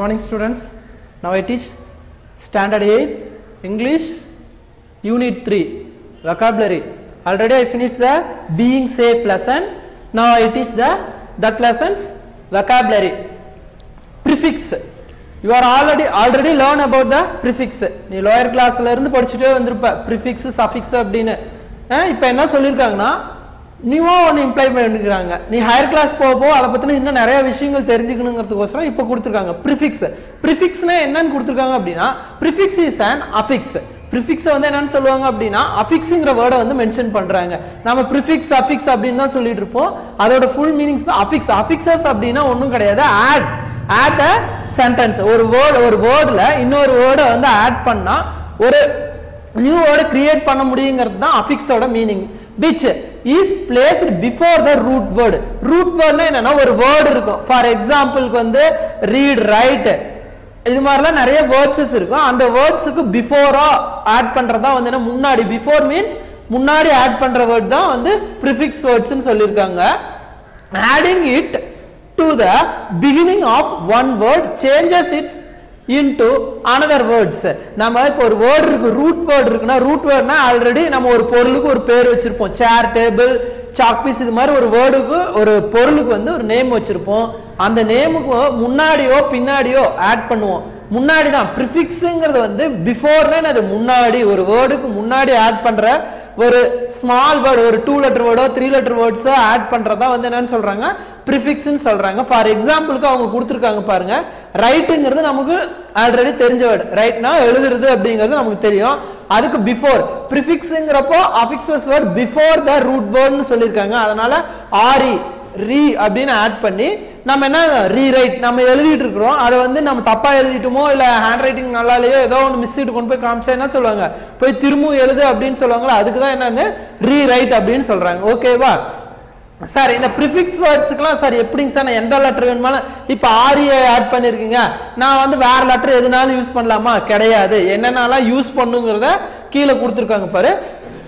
morning students. Now I teach standard 8 English unit 3 vocabulary. Already I finished the being safe lesson. Now I teach that lessons vocabulary. Prefix. You are already learn about the prefix. நீ lower class ல இருந்து படிச்சிட்டே வந்திருப்ப prefix suffix அப்படினு. இப்போ என்ன சொல்லிருக்காங்கன்னா நியூவா ஒன்னு imply பண்ணிருக்காங்க. நீ ஹையர் கிளாஸ் போறப்போ அத பத்தின இன்னும் நிறைய விஷயங்கள் தெரிஞ்சுக்கணும்ங்கிறதுக்கோசரம் இப்போ கொடுத்திருக்காங்க prefix. prefixனா என்னன்னு கொடுத்திருக்காங்க அப்படினா prefix is an affix. prefix வந்து என்னன்னு சொல்லுவாங்க அப்படினா affixங்கற வேர்டை வந்து மென்ஷன் பண்றாங்க. நாம prefix suffix அப்படினு தான் சொல்லிட்டு இருப்போம். அதோட full meanings தான் affix. affixes அப்படினா ஒண்ணும் கிடையாது. add a sentence. ஒரு வேர்ட்ல இன்னொரு வேர்டை வந்து ஆட் பண்ணா ஒரு நியூ வேர்ட் கிரியேட் பண்ண முடியும்ங்கிறது தான் affix ஓட meaning. which is placed before the root word. root word னா என்னன்னா ஒரு வேர்ட் இருக்கும். ஃபார் எக்ஸாம்பிளுக்கு வந்து read, write இது மாதிரிலாம் நிறைய வேர்ட்ஸ் இருக்கும். அந்த வேர்ட்ஸ்க்கு பிஃபோரா ஆட் பண்றதா வந்து என்ன முன்னாடி. பிஃபோர் மீன்ஸ் முன்னாடி ஆட் பண்ற வேர்ட் தான் வந்து prefix words னு சொல்லிருக்காங்க. adding it to the beginning of one word changes it into another words. நம்ம இப்போ ஒரு வேர்ட் இருக்கு, ரூட் வேர்ட் இருக்குன்னா ரூட் வேர்ட்னா ஆல்ரெடி நம்ம ஒரு பொருளுக்கு ஒரு பேர் வச்சிருப்போம். சேர், டேபிள், சாக் பீஸ் இது மாதிரி ஒரு வேர்டுக்கு ஒரு பொருளுக்கு வந்து ஒரு நேம் வச்சிருப்போம். அந்த நேமுக்கு முன்னாடியோ பின்னாடியோ ஆட் பண்ணுவோம். முன்னாடி தான் ப்ரிஃபிக்ஸ்ங்கிறது வந்து பிஃபோர்னா அது முன்னாடி ஒரு வேர்டுக்கு முன்னாடி ஆட் பண்ற ஒரு ஸ்மால் வேர்டு, ஒரு 2 லெட்டர் வேர்டோ 3 லெட்டர் வேர்ட்ஸோ ஆட் பண்றதா வந்து என்னன்னு சொல்றாங்க ப்ரிஃபிக்ஸ்னு சொல்றாங்க. ஃபார் எக்ஸாம்பிளுக்கு அவங்க கொடுத்துருக்காங்க பாருங்க. ரைட்டுங்கிறது நமக்கு ஆல்ரெடி தெரிஞ்ச வேர்டு. ரைட்னா எழுதுறது அப்படிங்கிறது நமக்கு தெரியும். அதுக்கு பிஃபோர் ப்ரிஃபிக்ஸ்ங்கிறப்போ affixes word before the root வேர்ட்னு சொல்லியிருக்காங்க. அதனால ஆரி ரீ அப்படின்னு ஆட் பண்ணி நம்ம என்ன ரீரைட் நம்ம எழுதிட்டு இருக்கிறோம். அதை வந்து நம்ம தப்பா எழுதிட்டோமோ இல்ல ஹேண்ட் ரைட்டிங் நல்லா இல்லையோ ஏதோ ஒன்று மிஸ் இட்டு கொண்டு போய் காமிச்சா என்ன சொல்லுவாங்க, போய் திரும்பவும் எழுது அப்படின்னு சொல்லுவாங்களா, அதுக்கு தான் என்னன்னு ரீரைட் அப்படின்னு சொல்றாங்க. ஓகேவா சார்? இந்த ப்ரிஃபிக்ஸ் வேர்ட்ஸ்க்குலாம் சார் எப்படிங்க சார் நான் எந்த லெட்டர் வேணுமாலும் இப்போ ஆரியை ஆட் பண்ணிருக்கீங்க, நான் வந்து வேற லெட்டர் எதுனாலும் யூஸ் பண்ணலாமா? கிடையாது. என்னென்னலாம் யூஸ் பண்ணுங்கிறத கீழே கொடுத்துருக்காங்க பாரு.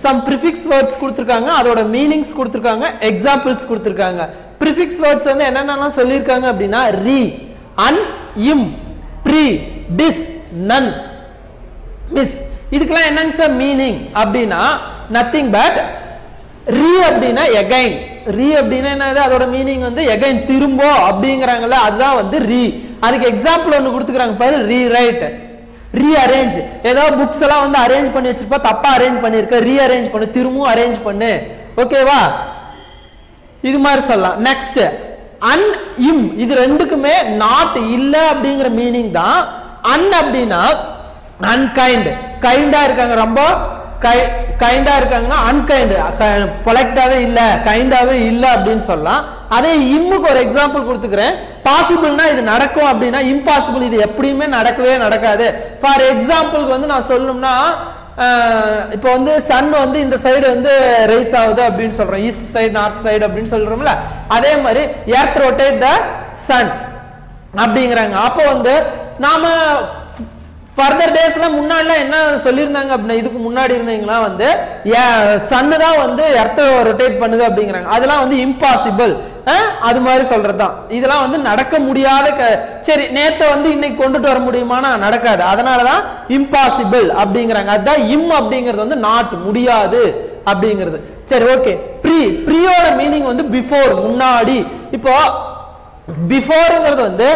some prefix words கொடுத்திருக்காங்க, அதோட மீனிங்ஸ் கொடுத்திருக்காங்க, எக்ஸாம்பிள்ஸ் கொடுத்திருக்காங்க. prefix words வந்து என்னென்னலாம் சொல்லியிருக்காங்க அப்படின்னா re, un, im, pre, dis, none, miss. இதுக்கெல்லாம் என்னங்க சார் மீனிங் அப்படின்னா nothing but re அப்படின்னா again. re அப்படின்னா என்னது, அதோட மீனிங் வந்து again திரும்ப அப்படிங்கிறாங்கல்ல, அதுதான் வந்து re. அதுக்கு எக்ஸாம்பிள் ஒன்று கொடுத்துக்கிறாங்க பாரு, rewrite, ரீஅரேஞ்ச். ஏதோ புக்ஸ் எல்லாம் வந்து அரேஞ்ச் பண்ணி வச்சிருப்பா, தப்பா அரேஞ்ச் பண்ணிருக்க, ரீஅரேஞ்ச் பண்ணு, திரும்பவும் அரேஞ்ச் பண்ணு. ஓகேவா? இது மாதிரி சொல்லலாம். நெக்ஸ்ட் அன், இம் இது ரெண்டுக்குமே நாட் இல்ல அப்படிங்கிற மீனிங் தான். அன் அப்படின்னா அன்கைண்ட், கைண்டா இருக்காங்க, ரொம்ப கைண்டா இருக்காங்கன்னா அன்கைண்ட், பொலைட்டாவே இல்ல, கைண்டாவே இல்ல அப்படின்னு சொல்லலாம். அதே இம்முக்கு ஒரு எக்ஸாம்பிள் கொடுத்துக்கிறேன். பாசிபிள்னா இது நடக்கும் அப்படின்னா இம்பாசிபிள் இது எப்படியுமே நடக்கவே நடக்காது. ஃபார் எக்ஸாம்பிளுக்கு வந்து நான் சொல்லணும்னா இப்போ வந்து சன் வந்து இந்த சைடு வந்து ரைஸ் ஆகுது அப்படின்னு சொல்றோம், ஈஸ்ட் சைடு நார்த் சைடு அப்படின்னு சொல்றோம்ல, அதே மாதிரி எர்த் ரொட்டேட் த சன் அப்படிங்கிறாங்க. அப்போ வந்து நாம ஃபர்தர் டேஸ்ல முன்னாடிலாம் என்ன சொல்லியிருந்தாங்க அப்படின்னா, இதுக்கு முன்னாடி இருந்தீங்களா வந்து சன்னு தான் வந்து எர்த்தை ரொட்டேட் பண்ணுது அப்படிங்கிறாங்க. அதெல்லாம் வந்து இம்பாசிபிள், அது மாதிரி சொல்றதுதான். இதெல்லாம் வந்து நடக்க முடியாத. சரி, நேத்தை வந்து இன்னைக்கு கொண்டுட்டு வர முடியுமானா நடக்காது, அதனாலதான் இம்பாசிபிள் அப்படிங்கிறாங்க. அதுதான் இம் அப்படிங்கிறது வந்து நாட் முடியாது அப்படிங்கிறது. சரி, ஓகே. ப்ரீயோட மீனிங் வந்து பிஃபோர் முன்னாடி. இப்போ பிஃபோர்ங்கிறது வந்து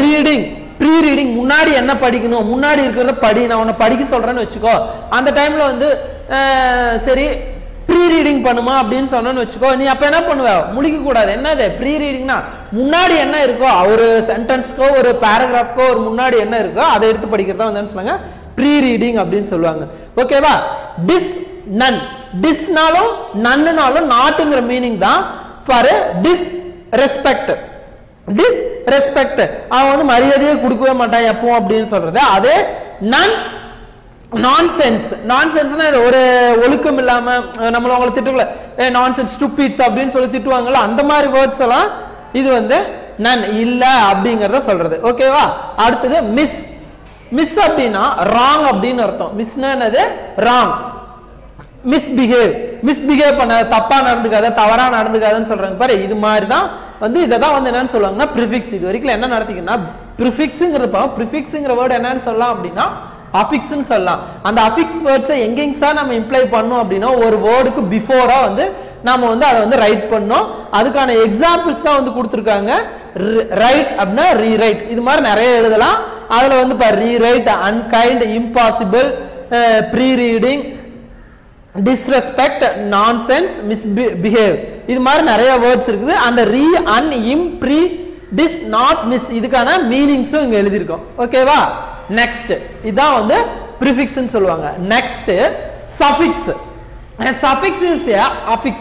ரீடிங், ப்ரீ ரீடிங் முன்னாடி என்ன படிக்கணும், முன்னாடி இருக்கிறத படி. நான் உன்னை படிக்க சொல்றேன்னு வச்சுக்கோ, அந்த டைம்ல வந்து சரி ப்ரீ ரீடிங் பண்ணுமா அப்படின்னு சொன்னேன்னு வச்சுக்கோ, நீ அப்ப என்ன பண்ணுவ, முடிக்க கூடாது. என்னது ப்ரீ ரீடிங்னா முன்னாடி என்ன இருக்கோ, ஒரு சென்டென்ஸ்க்கோ ஒரு பேராகிராஃப்க்கோ ஒரு முன்னாடி என்ன இருக்கோ அதை எடுத்து படிக்கிறதா வந்து சொல்லுவாங்க ப்ரீ ரீடிங் அப்படின்னு சொல்லுவாங்க. ஓகேவா? Dis, non. டிஸ்னாலும் நன்னுனாலும் நாட்டுங்கிற மீனிங் தான். For disrespect, disrespect அவன் வந்து மரியாதையை கொடுக்கவே மாட்டான் எப்பவும் அப்படின்னு சொல்றது. அதே நன் நான்சென்ஸ். நான்சென்ஸ்னா ஒரு ஒழுக்கம் இல்லாம நம்மள அவங்களை திட்டுக்கல, நான்சென்ஸ் ஸ்டூபிட்ஸ் அப்படின்னு சொல்லி திட்டுவாங்கல்ல, அந்த மாதிரி வேர்ட்ஸ் எல்லாம் இது வந்து நன் இல்ல அப்படிங்கறத சொல்றது. ஓகேவா? அடுத்தது மிஸ். மிஸ் அப்படின்னா ராங் அப்படின்னு அர்த்தம். மிஸ்னா என்னது, ராங். மிஸ்பிஹேவ், மிஸ்பிஹேவ் பண்ண, தப்பா நடந்துக்காத, தவறா நடந்துக்காதுன்னு சொல்றாங்க பாரு. இது மாதிரி தான் வந்து இதை தான் வந்து என்னன்னு சொல்லுவாங்கன்னா ப்ரிஃபிக்ஸ். இது வரைக்கும் என்ன நடத்திக்கன்னா ப்ரிஃபிக்ஸ்ங்கிறப்ப ப்ரிஃபிக்ஸ்ங்கிற வேர்ட் என்னன்னு சொல்லலாம் அப்படின்னா அஃபிக்ஸ்னு சொல்லலாம். அந்த அஃபிக்ஸ் வேர்ட்ஸை எங்கெங்க சார் நம்ம இம்ப்ளை பண்ணோம் அப்படின்னா ஒரு வேர்டுக்கு பிஃபோரா வந்து நாம வந்து அதை வந்து ரைட் பண்ணோம். அதுக்கான எக்ஸாம்பிள்ஸ் தான் வந்து கொடுத்துருக்காங்க. ரைட் அப்படின்னா ரீரைட், இது மாதிரி நிறைய எழுதலாம். அதுல வந்து rewrite, unkind, impossible, pre reading, disrespect, nonsense, misbehave, இது மாதிரி நிறைய வேர்ட்ஸ் இருக்குது. அந்த re, un, im, pre, dis, not, mis இதுக்கான மீனிங்ஸும் இங்க எழுதியிருக்கோம். ஓகேவா? நெக்ஸ்ட் இதான் வந்து ப்ரிஃபிக்ஸ்னு சொல்லுவாங்க. Next suffix. Suffix is a affix.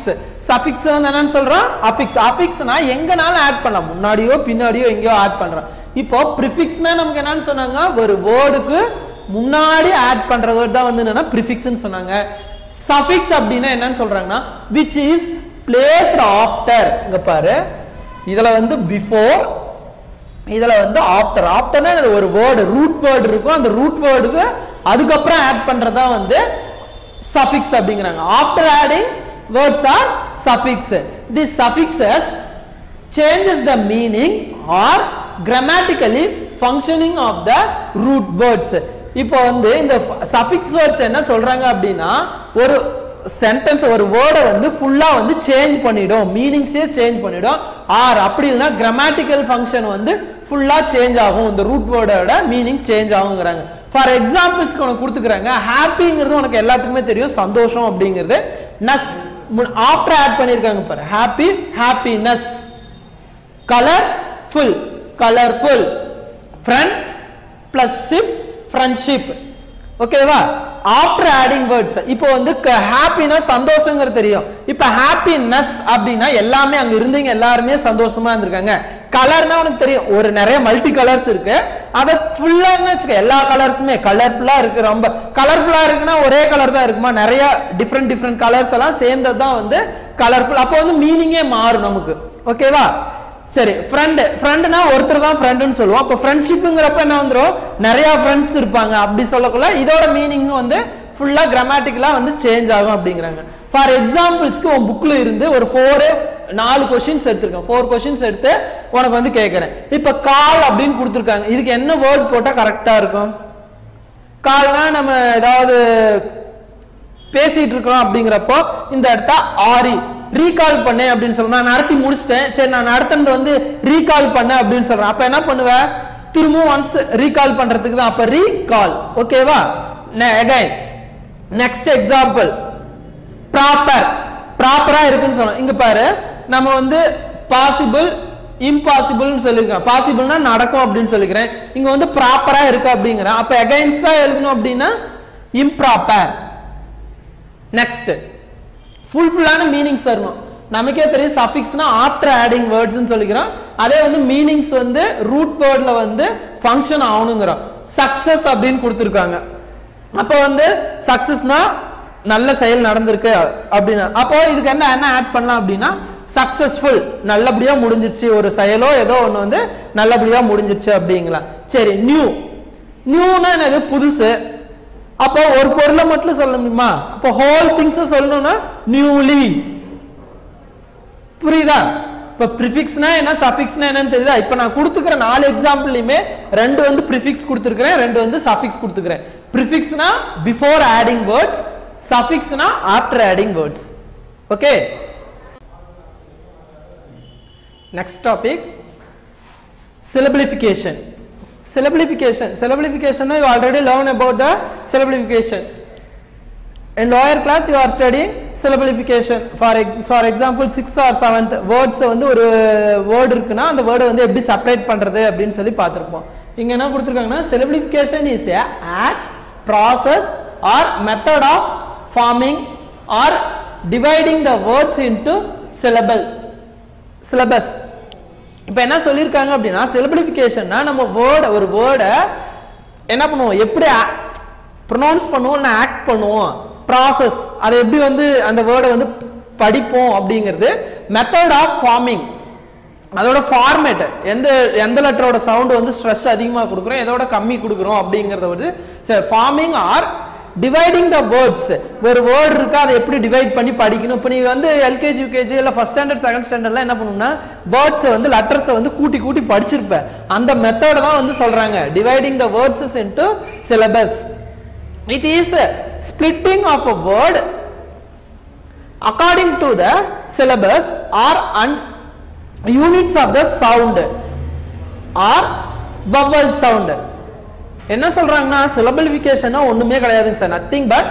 Suffix வந்து என்னன்னு சொல்றோம்? அஃபிக்ஸ். அஃபிக்ஸ்னா எங்கனாலும் ஆட் பண்ணலாம், முன்னாடியோ பின்னாடியோ எங்கேயோ ஆட் பண்றோம். இப்போ ப்ரிஃபிக்ஸ்னா நமக்கு என்னன்னு சொன்னாங்க, ஒரு வேர்டுக்கு முன்னாடி ஆட் பண்ற வேர்ட் தான் வந்து என்னன்னா ப்ரிஃபிக்ஸ்னு சொன்னாங்க. சஃபிக்ஸ் அப்படின்னா என்னன்னு சொல்றாங்கன்னா which is placed after. இங்க பாரு, இதுல வந்து பிஃபோர், இதுல வந்து ஆஃப்டர். ஆஃப்டர்னா ஒரு வேர்டு ரூட் வேர்டு இருக்கும், அந்த ரூட் வேர்டுக்கு அதுக்கப்புறம் ஆட் பண்றதா வந்து சஃபிக்ஸ் அப்படிங்கறாங்க. After adding words are suffix. This suffixes changes the meaning or grammatically functioning of the root words. இப்போ வந்து இந்த சஃபிக்ஸ் வேர்ட்ஸ் என்ன சொல்றாங்க அப்படின்னா ஒரு சென்டென்ஸ், ஒரு வேர்டை வந்து ஃபுல்லா வந்து சேஞ்ச் பண்ணிடும், மீனிங்ஸே சேஞ்ச் பண்ணிடும். ஆர் அப்படி இல்லைன்னா கிராமட்டிக்கல் ஃபங்க்ஷன் வந்து ஃபுல்லா சேஞ்ச் ஆகும், இந்த ரூட் வேர்டோட மீனிங் சேஞ்ச் ஆகுங்கிறாங்க. ஃபார் எக்ஸாம்பிள்ஸ்க்கு உனக்கு கொடுத்துக்கிறாங்க. ஹாப்பிங்கிறது உனக்கு எல்லாத்துக்குமே தெரியும், சந்தோஷம் அப்படிங்கிறது. நஸ் ஆஃப்டர் ஆட் பண்ணியிருக்காங்க பாரு, happy, happiness. Colourful, colourful. Friend plus ship, friendship. ஓகேவா? After adding words. இப்போ வந்து ஹாப்பினஸ் சந்தோஷங்கிறது தெரியும். இப்போ ஹாப்பினஸ் அப்படின்னா எல்லாமே அங்க இருந்தீங்க எல்லாருமே சந்தோஷமா இருந்திருக்காங்க. கலர்னா உனக்கு தெரியும், ஒரு நிறைய மல்டி கலர்ஸ் இருக்கு, அதை ஃபுல்லா வச்சுக்க, எல்லா கலர்ஸுமே கலர்ஃபுல்லா இருக்கு. ரொம்ப கலர்ஃபுல்லா இருக்குன்னா ஒரே கலர் தான் இருக்குமா? நிறைய டிஃப்ரெண்ட் கலர்ஸ் எல்லாம் சேர்ந்தது தான் வந்து கலர்ஃபுல். அப்போ வந்து மீனிங்கே மாறும் நமக்கு. ஓகேவா? சரி, ஃப்ரெண்ட். ஃப்ரெண்ட்னா ஒருத்தர் தான் ஃப்ரெண்ட்னு சொல்லுவோம். அப்போ ஃப்ரெண்ட்ஷிப்புங்கிறப்ப என்ன வந்துடும், நிறைய ஃப்ரெண்ட்ஸ் இருப்பாங்க. அப்படி சொல்லக்குள்ள இதோட மீனிங் வந்து ஃபுல்லா கிராமட்டிக்கலா வந்து சேஞ்ச் ஆகும் அப்படிங்கிறாங்க. ஃபார் எக்ஸாம்பிள்ஸ்க்கு உன் புக்ல இருந்து ஒரு 4 கொஸ்டின்ஸ் எடுத்திருக்கேன். 4 கொஸ்டின்ஸ் எடுத்து உனக்கு வந்து கேட்கறேன். இப்ப கால் அப்படின்னு கொடுத்துருக்காங்க. இதுக்கு என்ன வேர்ட் போட்டா கரெக்டா இருக்கும்? கால்னா நம்ம ஏதாவது பேசிட்டு இருக்கிறோம் அப்படிங்கிறப்போ இந்த இடத்த ஆரி ரீகால் பண்ணு அப்படின்னு சொல்றேன். நான் நடத்தி முடிச்சிட்டேன், சரி நான் நடத்துறது வந்து ரீகால் பண்ண அப்படின்னு சொல்றேன். அப்ப என்ன பண்ணுவேன், திரும்பவும் ஒன்ஸ் ரீகால் பண்றதுக்கு தான், அப்ப ரீகால். ஓகேவா? Again next example, proper. ப்ராப்பரா இருக்குன்னு சொன்னோம். இங்க பாரு, நம்ம வந்து பாசிபிள், இம்பாசிபிள்னு சொல்லிருக்கேன். பாசிபிள்னா நடக்கும் அப்படின்னு சொல்லிக்கிறேன், இங்க வந்து ப்ராப்பரா இருக்கு அப்படிங்கிறேன். அப்ப அகைன்ஸ்டா எழுதணும் அப்படின்னா இம்ப்ராப்பர். நெக்ஸ்ட் ஃபுல்லான மீனிங்ஸ் தரணும். நமக்கே தெரியும் சஃபிக்ஸ்னா ஆஃப்டர் ஆடிங் வேர்ட்ஸ்னு சொல்லிக்கிறோம். அதே வந்து மீனிங்ஸ் வந்து ரூட் வேர்ட்ல வந்து ஃபங்க்ஷன் ஆகணுங்கிறோம். சக்சஸ் அப்படின்னு கொடுத்துருக்காங்க. அப்போ வந்து சக்சஸ்னா நல்ல செயல் நடந்திருக்கு அப்படின்னா, அப்போ இதுக்கு என்ன ஆட் பண்ணலாம் அப்படின்னா சக்சஸ்ஃபுல், நல்லபடியா முடிஞ்சிருச்சு, ஒரு செயலோ ஏதோ ஒன்று வந்து நல்லபடியா முடிஞ்சிருச்சு அப்படிங்களா. சரி, நியூ. நியூனா என்னது? புதுசு. அப்போ ஒரு பொருளை மட்டும் சொல்ல முடியுமா? அப்போ ஹோல் திங்ஸ் சொல்லணும்னா நியூலி. புரியுதா? இப்ப ப்ரிஃபிக்ஸ்னா என்ன, சஃபிக்ஸ்னா என்னன்னு தெரியுதா? இப்ப நான் கொடுத்துக்கிற 4 எக்ஸாம்பிள்லயுமே 2 வந்து ப்ரிஃபிக்ஸ் கொடுத்துருக்கிறேன், 2 வந்து சஃபிக்ஸ் கொடுத்துக்கிறேன். ப்ரிஃபிக்ஸ்னா பிஃபோர் ஆடிங் வேர்ட்ஸ், சஃபிக்ஸ்னா after adding words. Okay, next topic syllablification. Syllablification you already learn about the syllablification. In lower class you are studying syllablification. For example 6th or 7th words வந்து ஒரு word இருக்குன்னா அந்த word வந்து எப்படி separate பண்றது அப்படினு சொல்லி பார்த்திருப்போம். இங்க என்ன கொடுத்திருக்காங்கன்னா syllablification is a act, process or method of forming or dividing the words into syllables. இப்போ என்ன சொல்லிருக்காங்க அப்படின்னா சிலபிளிஃபிகேஷன்னா நம்ம ஒரு வேர்டை என்ன பண்ணுவோம், எப்படி ப்ரொனவுன்ஸ் பண்ணுவோம், ஆக்ட் பண்ணுவோம், ப்ராசஸ் அதை எப்படி வந்து அந்த வேர்டை வந்து படிப்போம் அப்படிங்கிறது. மெத்தட் ஆஃப் ஃபார்மிங், அதோட ஃபார்மேட், எந்த லெட்டரோட சவுண்ட் வந்து ஸ்ட்ரெஸ் அதிகமாக கொடுக்குறோம், எதோட கம்மி கொடுக்குறோம் அப்படிங்கிறத வந்து forming or dividing the words. ஒரு word இருக்கு அதை எப்படி டிவைட் பண்ணி படிக்கணும். இப்போ நீ வந்து LKG UKG இல்ல ஃபர்ஸ்ட் ஸ்டாண்டர்ட் செகண்ட் ஸ்டாண்டர்ட்ல என்ன பண்ணனும்னா words வந்து letters வந்து கூட்டி கூட்டி படிச்சிருப்ப. அந்த மெத்தட் தான் வந்து சொல்றாங்க dividing the words into syllables. It is splitting of a word according to the syllables or units of the sound or vowel sound. என்ன சொல்றாங்கன்னா syllablification ஒண்ணுமே கிடையாதுங்க சார், nothing but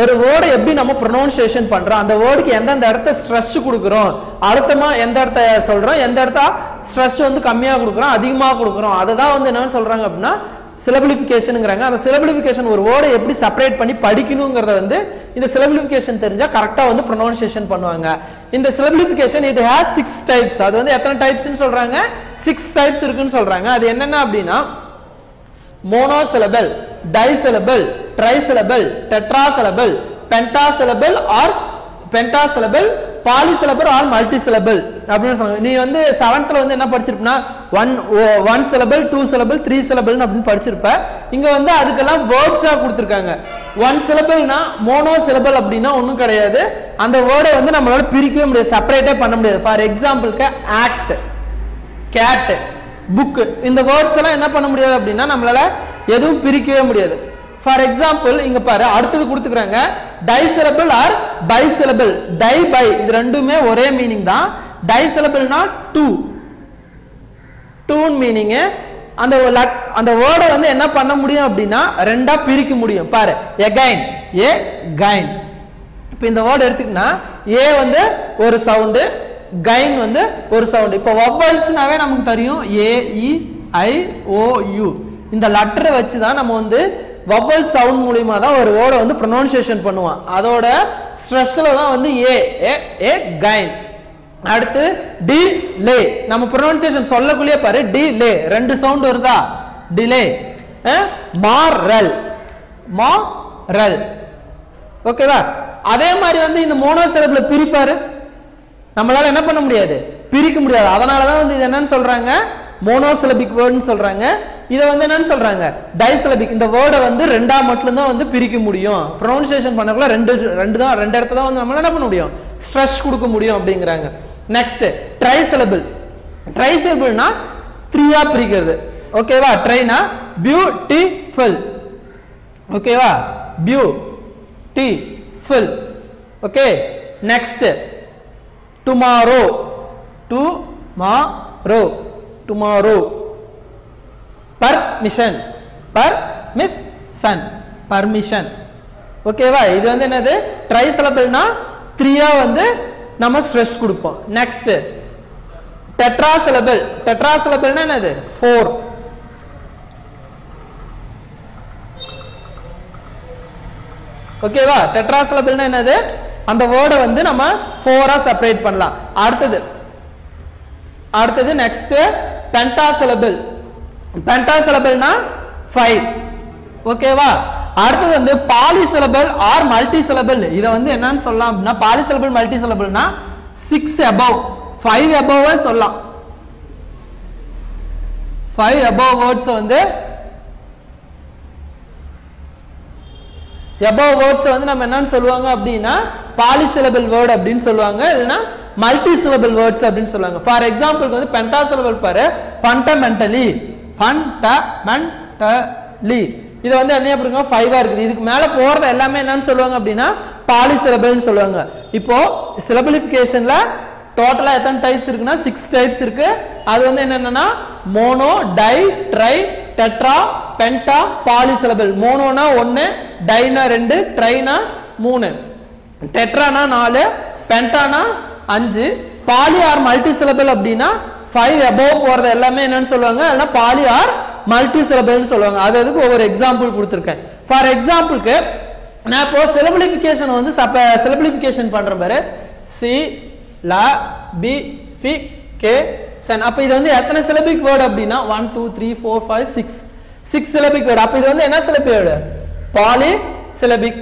ஒரு வேர்ட் எப்படி நம்ம pronunciation பண்றோம், அந்த வேர்டுக்கு எந்தெந்த இடத்துல ஸ்ட்ரெஸ் கொடுக்கிறோம், அர்த்தமா எந்த இடத்தை சொல்றோம், எந்த இடத்துல ஸ்ட்ரெஸ் வந்து கம்மியா கொடுக்கிறோம் அதிகமா கொடுக்கிறோம், அததான் வந்து என்ன சொல்றாங்க அப்படின்னா syllablificationங்கறாங்க. அந்த syllablification ஒரு வேர்டை எப்படி செப்பரேட் பண்ணி படிக்கணும்ங்கறத வந்து இந்த syllablification தெரிஞ்சா கரெக்ட்டா வந்து pronunciation பண்ணுவாங்க. இந்த syllablification it has 6 types. அது வந்து எத்தனை டைப்ஸ் னு சொல்றாங்க? 6 types இருக்குன்னு சொல்றாங்க. அது என்னென்ன அப்படினா monosyllable, disyllable, trisyllable, tetrasyllable, pentasyllable or pentasyllable, polysyllable or multisyllable அப்படினு சொல்றாங்க. நீ வந்து 7th ல வந்து என்ன படிச்சிருப்பனா 1 syllable, 2 syllable, 3 syllable னு அப்படி படிச்சிருப்ப. இங்க வந்து அதுக்கெல்லாம் வேர்ட்ஸா கொடுத்திருக்காங்க. 1 syllable னா monosyllable அப்படினா ஒண்ணும் கிடையாது. அந்த வேர்டை வந்து நம்மளால பிரிக்கவே முடியாது, செப்பரேட்டே பண்ண முடியாது. ஃபார் எக்ஸாம்பிளுக்கு act, cat, book இந்த வேர்ட்ஸ் எல்லாம் என்ன பண்ண முடியாது அப்படினா நம்மளால எதுவும் பிரிக்கவே முடியாது. ஃபார் எக்ஸாம்பிள் இங்க பாரு அடுத்து கொடுத்துக்கறாங்க disyllable or bisyllable. di by இது ரெண்டுமே ஒரே மீனிங் தான். disyllable னா two மீனிங். அந்த வேர்டை வந்து என்ன பண்ண முடியும் அப்படினா ரெண்டா பிரிக்க முடியும். பாரு again, again. இப்போ இந்த வேர்ட் எடுத்துக்கினா a வந்து ஒரு சவுண்ட், gain வந்து ஒரு சவுண்ட். இப்போ vowelsனாவே நமக்கு தெரியும் a e i o u. இந்த லெட்டரை வச்சு தான் நம்ம வந்து vowel sound மூலமா தான் ஒரு வேர்டை வந்து pronunciation பண்ணுவோம். அதோட ஸ்ட்ரெஸ்ல தான் வந்து a gain. அடுத்து delay. நம்ம pronunciation சொல்லக்குள்ளே பாரு delay ரெண்டு சவுண்ட் வருதா, delay. moral, ஓகேவா? அதே மாதிரி வந்து இந்த monosyllable பிரிப்பாரு நம்மளால என்ன பண்ண முடியாது, பிரிக்க முடியாது. அதனால தான் வந்து இது என்னன்னு சொல்றாங்க monosyllabic word னு சொல்றாங்க. இத வந்து என்னன்னு சொல்றாங்க disyllabic. இந்த வேர்டை வந்து ரெண்டா மட்டும் தான் வந்து பிரிக்க முடியும். pronunciation பண்ணக்குள்ள ரெண்டு இடத்துல தான் வந்து நம்மளால என்ன பண்ண முடியும், ஸ்ட்ரெஸ் கொடுக்க முடியும் அப்படிங்கறாங்க. Next trisyllable. trisyllable னா 3ஆ பிரிக்கிறது. ஓகேவா? ட்ரைனா beautiful. ஓகேவா? beautiful. Okay. Next tomorrow. permission. ஓகேவா? இது வந்து என்னது trisyllableனா 3ஆ வந்து நம்ம ஸ்ட்ரெஸ் கொடுப்போம். Next tetrasyllable. tetrasyllableனா என்னது 4. ஓகேவா? tetrasyllableனா என்னது அந்த வேர்டை வந்து நம்ம 4ஆ செப்பரேட் பண்ணலாம். அடுத்தது நெக்ஸ்ட் pentasyllable. pentasyllableனா 5. ஓகேவா? அடுத்து வந்து polysyllable or multisyllable. இத வந்து என்னன்னு சொல்லலாம் அப்படினா polysyllable multisyllableனா 6 above 5 above சொல்லலாம். 5 above words வந்து above words வந்து நம்ம என்னன்னு சொல்லுவாங்க அப்படினா polysyllable word அப்படினு சொல்லுவாங்க, இல்லனா multisyllable words அப்படினு சொல்லுவாங்க. ஃபார் எக்ஸாம்பிள் வந்து pentasyllable பாரு fundamentally. இது வந்து என்ன அப்படிங்க 5ஆ இருக்குது. இதுக்கு மேல போறது எல்லாமே என்னன்னு சொல்லுவாங்க அப்படினா polysyllable னு சொல்லுவாங்க. இப்போ syllablificationல டோட்டலா எத்தனை டைப்ஸ் இருக்குன்னா 6 டைப்ஸ் இருக்கு. அது வந்து என்னன்னா mono, di, tri, tetra, penta, polysyllable. monoனா 1, diனா 2, triனா 3, tetraனா 4, pentaனா 5, poly or multisyllable அப்படினா 5 above போறது எல்லாமே என்னன்னு சொல்லுவாங்க, இல்லனா poly or multisyllable னு சொல்லுவாங்க. அதுக்கு ஒவ்வொரு எக்ஸாம்பிள் கொடுத்திருக்கேன். ஃபார் எக்ஸாம்பிளுக்கு நான் இப்போ syllablification வந்து syllablification பண்றேன் பாரு. syllabification. அப்ப இது வந்து எத்தனை syllabic word அப்படினா 1 2 3 4 5 6 syllabic word. அப்ப இது வந்து என்ன syllabic word? polysyllabic.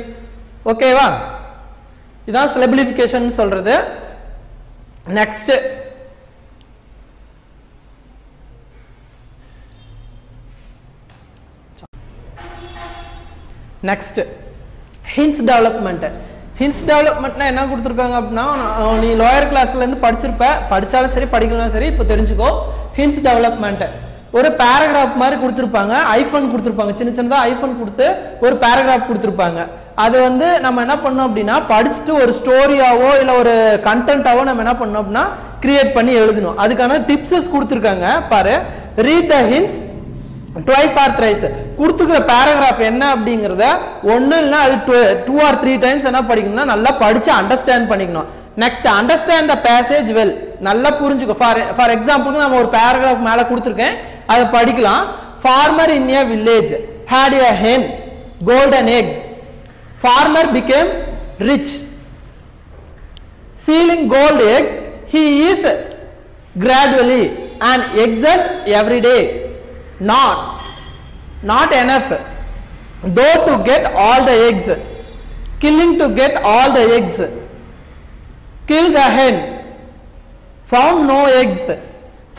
ஓகேவா? இதான் syllablification சொல்றது. Next hints development. Hints development என்ன கொடுத்திருக்காங்க அப்படினா நீ லோயர் கிளாஸ்ல இருந்து படிச்சிருப்ப படிச்சாலும் சரி படிக்கலனாலும் சரி இப்போ தெரிஞ்சுக்கோ hints development ஒரு பேராகிராஃப் மாதிரி கொடுத்திருப்பாங்க ஐஃபன் கொடுத்திருப்பாங்க சின்ன சின்னதா ஐஃபன் கொடுத்து ஒரு பேராகிராஃப் கொடுத்திருப்பாங்க அது வந்து நம்ம என்ன பண்ணோம் அப்படினா படிச்சிட்டு ஒரு ஸ்டோரியாவோ இல்ல ஒரு கண்டென்ட்டாவோ நம்ம என்ன பண்ணோம் அப்படினா கிரியேட் பண்ணி எழுதணும் அதுக்கான டிப்ஸ் கொடுத்திருக்காங்க பாரு read the hints twice or thrice கொடுத்துக்கிற பேராகிராஃப் என்ன அப்படிங்கறத ஒன்னு இல்லனா அது 2 or 3 டைம்ஸ் என்ன படிக்கணும்னா நல்லா படிச்சு அண்டர்ஸ்டாண்ட் பண்ணிக்கணும் next understand the passage well நல்லா புரிஞ்சுக்கோ ஃபார் எக்ஸாம்பிளுக்கு நான் ஒரு பேராகிராஃப் மேல கொடுத்திருக்கேன் அத படிக்கலாம் farmer in a village had a hen golden eggs farmer became rich selling gold eggs he is gradually and excess every day not enough though to get all the eggs killing to get all the eggs kill the hen found no eggs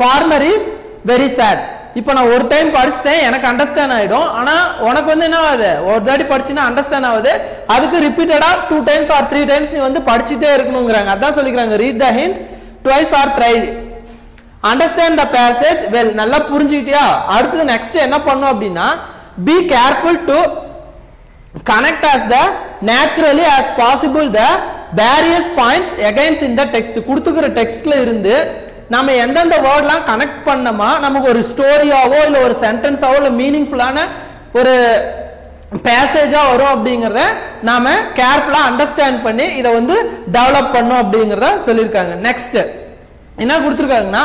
farmer is very sad இப்போ நான் ஒரு time படிச்சிட்டேன் எனக்கு understand ஆயிடும் ஆனா உனக்கு வந்து என்ன ஆகுது ஒரு தாட்டி படிச்சினா அண்டர்ஸ்டாண்ட் ஆகுது அதுக்கு ரிப்பீட்டடா 2 டைம்ஸ் ஆர் 3 டைம்ஸ் நீ வந்து படிச்சிட்டே இருக்கணும்ங்கறாங்க அதான் சொல்லிக்கறாங்க read the hints twice or thrice understand the passage well நல்லா புரிஞ்சிட்டியா அடுத்து நெக்ஸ்ட் என்ன பண்ணனும் அப்படினா be careful to connect as the naturally as possible the various points against in the text கொடுத்துக்கிற டெக்ஸ்ட்ல இருந்து நாம எந்தெந்த வேர்ட்லாம் கனெக்ட் பண்ணமா நமக்கு ஒரு ஸ்டோரியாவோ இல்ல ஒரு சென்டென்ஸாவோ இல்ல மீனிங்ஃபுல்லான ஒரு பேசேஜா வரும் அப்படிங்கறத நாம கேர்ஃபுல்லா அண்டர்ஸ்டாண்ட் பண்ணி இத வந்து டெவலப் பண்ணனும் அப்படிங்கறத சொல்லிருக்காங்க நெக்ஸ்ட் என்ன கொடுத்திருக்காங்கன்னா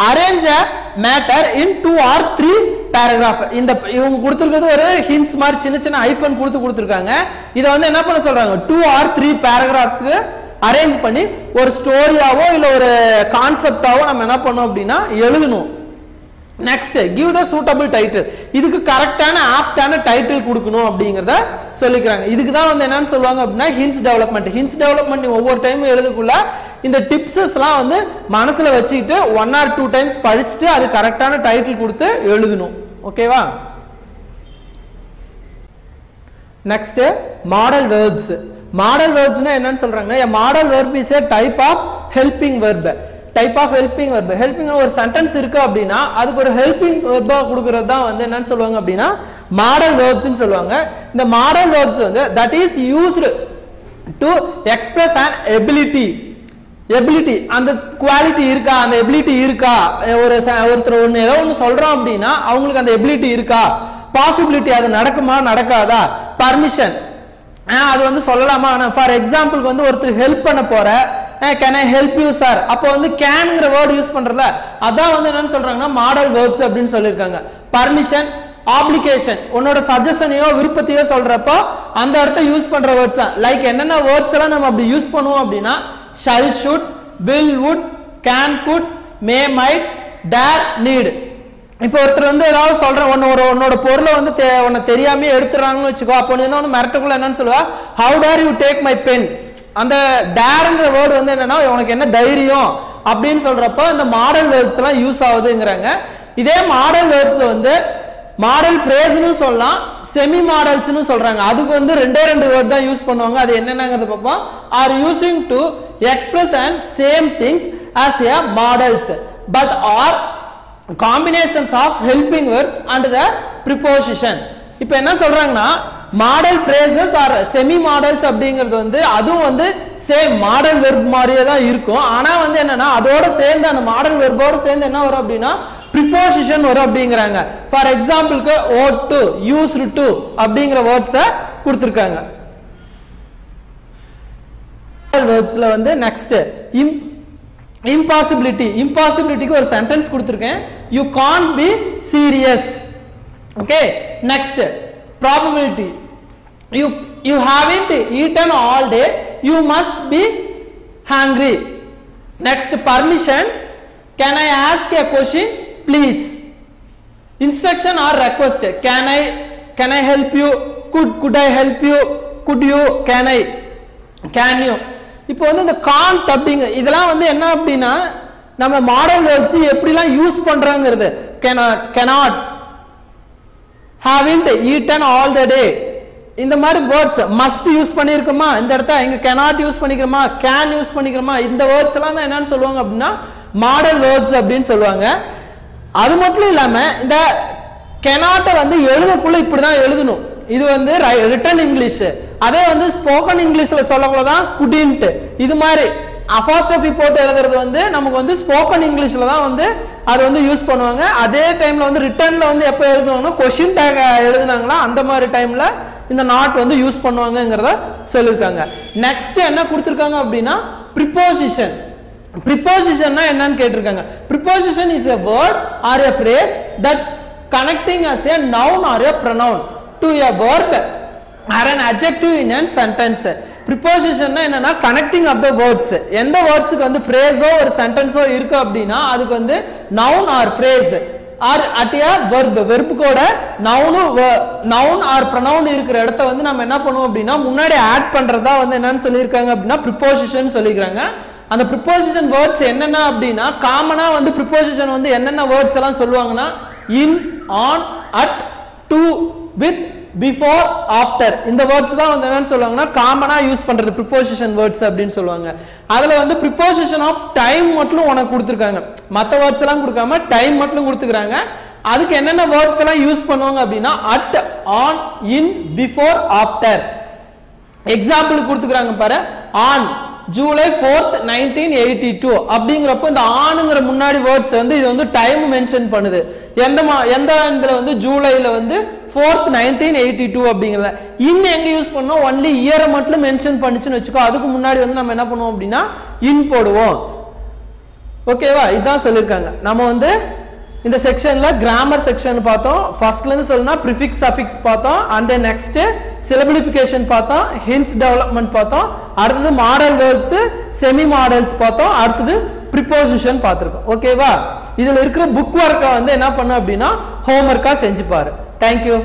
arrange a matter in 2 or 3 paragraph இந்த இவங்க கொடுத்திருக்கிறது ஒரு hints மாதிரி சின்ன சின்ன ஐஃபன் கொடுத்திருக்காங்க இத வந்து என்ன பண்ண சொல்றாங்க 2 or 3 paragraphs அரேஞ்ச் பண்ணி ஒரு ஸ்டோரியாவோ இல்ல ஒரு கான்செப்டாவோ நம்ம என்ன பண்ணோம் அப்படினா எழுதணும் next give the suitable title இதுக்கு கரெக்ட்டான ஆப்டான டைட்டில் கொடுக்கணும் அப்படிங்கறத சொல்லிக்கறாங்க இதுக்கு தான் வந்து என்னன்னு சொல்வாங்க அப்படினா hints development நீ ஒவ்வொரு டைம் எழுதுக்குள்ள இந்த டிப்ஸ்லாம் வந்து மனசுல வச்சிட்டு 1 or 2 டைம்ஸ் படிச்சிட்டு அது கரெக்ட்டான டைட்டில் கொடுத்து எழுதணும் ஓகேவா next model verbs model verbs னா என்னன்னு சொல்றாங்க a model verb is a type of helping verb helping ஒரு சென்டென்ஸ் இருக்கு அப்படினா அதுக்கு ஒரு helping verb கொடுக்கிறது தான் வந்து என்னன்னு சொல்வாங்க அப்படினா model verbs னு சொல்வாங்க இந்த model verbs வந்து that is used to express an ability அந்த குவாலிட்டி இருக்கா அந்த எபிலிட்டி இருக்கா ஒருத்தர் ஒன்னு ஏதோ ஒன்னு சொல்றோம் அப்படினா அவங்களுக்கு அந்த எபிலிட்டி இருக்கா பாசிபிலிட்டி அது நடக்குமா நடக்காதா பர்மிஷன் அது வந்து சொல்லலாமா ஃபார் எக்ஸாம்பிளுக்கு வந்து ஒருத்தர் ஹெல்ப் பண்ண போற can I help you sir அப்ப வந்து canங்கற வேர்ட் யூஸ் பண்றல அதான் வந்து என்னன்னு சொல்றாங்கன்னா மாடல் வெர்ப்ஸ் அப்படினு சொல்லிருக்காங்க பர்மிஷன் ஆப்ளிகேஷன் உன்னோட சஜஷனையோ விருப்பத்தையோ சொல்றப்போ அந்த இடத்தை யூஸ் பண்ற வேர்ட்ஸ் தான் லைக் என்னென்ன வேர்ட்ஸ் எல்லாம் நம்ம அப்படி யூஸ் பண்ணுவோம் அப்படினா shall should will would can could may might dare need இப்போ ஒருத்தர் வந்து ஏதாவது சொல்ற உன்னோட பொருளை வந்து உன்ன தெரியாம எடுத்துறாங்கன்னு வெச்சுக்கோ அப்போ நீ என்ன மிரட்டக்குள்ள என்னன்னு சொல்லுவா how dare you take my pen அந்த dareங்கற வேர்ட் வந்து என்னன்னா உனக்கு என்ன தைரியம் அப்படினு சொல்றப்போ இந்த மாடல் வெர்ப்ஸ் எல்லாம் யூஸ் ஆகுதுங்கறாங்க இதே மாடல் வெர்ப்ஸ் வந்து மாடல் ஃப்ரேஸ்னு சொல்லலாம் செமி மாடல்ஸ்னு சொல்றாங்க அதுக்கு வந்து ரெண்டு வேர்ட் தான் யூஸ் பண்ணுவாங்க அது என்னங்கறத பாப்போம் are using to express and same things as a models but are combinations of helping verbs and the preposition இப்போ என்ன சொல்றாங்கன்னா model phrases or semi models அப்படிங்கிறது வந்து அதுவும் வந்து சேம் மாடல் வெர்ப் மாதிரியே தான் இருக்கும் ஆனா வந்து என்னன்னா அதோட சேர்ந்து அந்த மாடல் வெர்போட சேர்ந்து என்ன வரும் அப்படினா preposition வரும் அப்படிங்கறாங்க ஃபார் எக்ஸாம்பிளுக்கு ought to used to அப்படிங்கற வேர்ட்ஸ் கொடுத்திருக்காங்க மாடல் வெர்ப்ஸ்ல வந்து நெக்ஸ்ட் impossibilityக்கு ஒரு சென்டென்ஸ் கொடுத்திருக்கேன் you can't be serious okay next probability you haven't eaten all day you must be hungry next permission can I ask a question please instruction or request can I help you could I help you could you can you இப்போ வந்து இந்த can't அப்படிங்க இதெல்லாம் வந்து என்ன அப்படினா நம்ம model verbs எப்படிலாம் use பண்றாங்கிறது cannot haven't eaten all the day இந்த மாதிரி வேர்ட்ஸ் மஸ்ட் யூஸ் பண்ணியிருக்கோமா, இந்த இடத்த இங்க cannot யூஸ் பண்ணிக்கிறோமா, கேன் யூஸ் பண்ணிக்கிறோமா, இந்த வேர்ட்ஸ் எல்லாம் தான் என்னன்னு சொல்லுவாங்க அப்படின்னா மாடல் வேர்ட்ஸ் அப்படின்னு சொல்லுவாங்க. அது மட்டும் இல்லாம இந்த cannot வந்து எழுதக்குள்ள இப்படிதான் எழுதணும். இது வந்து ரிட்டன் இங்கிலீஷ். அதே வந்து ஸ்போக்கன் இங்கிலீஷ்ல சொல்லக்குள்ளதான் couldn't. இது மாதிரி அபாஸ்ட்ரோபி போட்டு எழுதுறது வந்து நமக்கு வந்து ஸ்போக்கன் இங்கிலீஷ்ல தான் வந்து அது வந்து யூஸ் பண்ணுவாங்க. அதே டைம்ல வந்து ரிட்டன்ல வந்து எப்ப எழுதுவாங்கன்னா கொஸ்டின் டேக் எழுதுனாங்களா அந்த மாதிரி டைம்ல இந்த நாட் வந்து யூஸ் பண்ணுவாங்கங்கறத சொல்லிருக்காங்க. நெக்ஸ்ட் என்ன கொடுத்திருக்காங்க அப்படின்னா ப்ரிபோசிஷன். ப்ரிபோசிஷன்னா என்னன்னு கேட்டிருக்காங்க. Preposition is a word or a phrase that connecting as a noun or a pronoun to a verb or an adjective in a sentence. Preposition என்னன்னா connecting of the words. எந்த வேர்ட்ஸ்க்கு வந்து phrase-ஓ ஒரு sentence-ஓ இருக்கு அப்படினா அதுக்கு வந்து noun or phrase or at a verb. verb கூட noun or pronoun இருக்கிற இடத்தை வந்து நம்ம என்ன பண்ணுவோம் அப்படினா முன்னாடி ஆட் பண்றதா வந்து என்னன்னு சொல்லிருக்காங்க அப்படினா preposition சொல்லிருக்காங்க. அந்த preposition words என்னென்ன அப்படினா காமனா வந்து preposition வந்து என்னென்ன words எல்லாம் சொல்லுவாங்கன்னா in, on, at, to, with, before, after. இந்த வேர்ட்ஸ் தான் வந்து என்னன்னு சொல்லுவாங்கன்னா காமனா யூஸ் பண்றது preposition words அப்படினு சொல்லுவாங்க. அதுல வந்து preposition of time மட்டும் உனக்கு கொடுத்திருக்காங்க. மத்த வேர்ட்ஸ் எல்லாம் கொடுக்காம டைம் மட்டும் கொடுத்துக்கறாங்க. அதுக்கு என்னென்ன வேர்ட்ஸ் எல்லாம் யூஸ் பண்ணுவாங்க அப்படினா at, on, in, before, after. Example கொடுத்துக்கறாங்க பாரு. on July 4th 1982 அப்படிங்கறப்ப இந்த ஆன்ங்கற முன்னாடி வேர்ட்ஸ் வந்து இது வந்து டைம் மென்ஷன் பண்ணுது. எந்த இதுல வந்து ஜூலைல வந்து 4th 1982 அப்படிங்கறத. இன் எங்க யூஸ் பண்ணோம் only இயர் மட்டும் மென்ஷன் பண்ணிச்சுன்னு வெச்சுக்கோ. அதுக்கு முன்னாடி வந்து நம்ம என்ன பண்ணுவோம் அப்படினா இன் போடுவோம். ஓகேவா? இதான் சொல்லிருக்காங்க. நம்ம வந்து இந்த செக்ஷன்ல கிராமர் செக்ஷன் பார்த்தோம். ஃபர்ஸ்ட்ல இருந்து சொல்லனா ப்ரிஃபிக்ஸ் சஃபிக்ஸ் பார்த்தோம். and then next சிலபிலிஃபிகேஷன் பார்த்தோம். hints டெவலப்மென்ட் பார்த்தோம். அடுத்து மாடல் வெர்ப்ஸ், செமி மாடல்ஸ் பார்த்தோம். அடுத்து ப்ரிபோசிஷன் பார்த்திருக்கோம். ஓகேவா? இதுல இருக்கிற புக் வொர்க்க வந்து என்ன பண்ணு அப்படினா ஹோம்வொர்க்கா செஞ்சு பாரு. Thank you.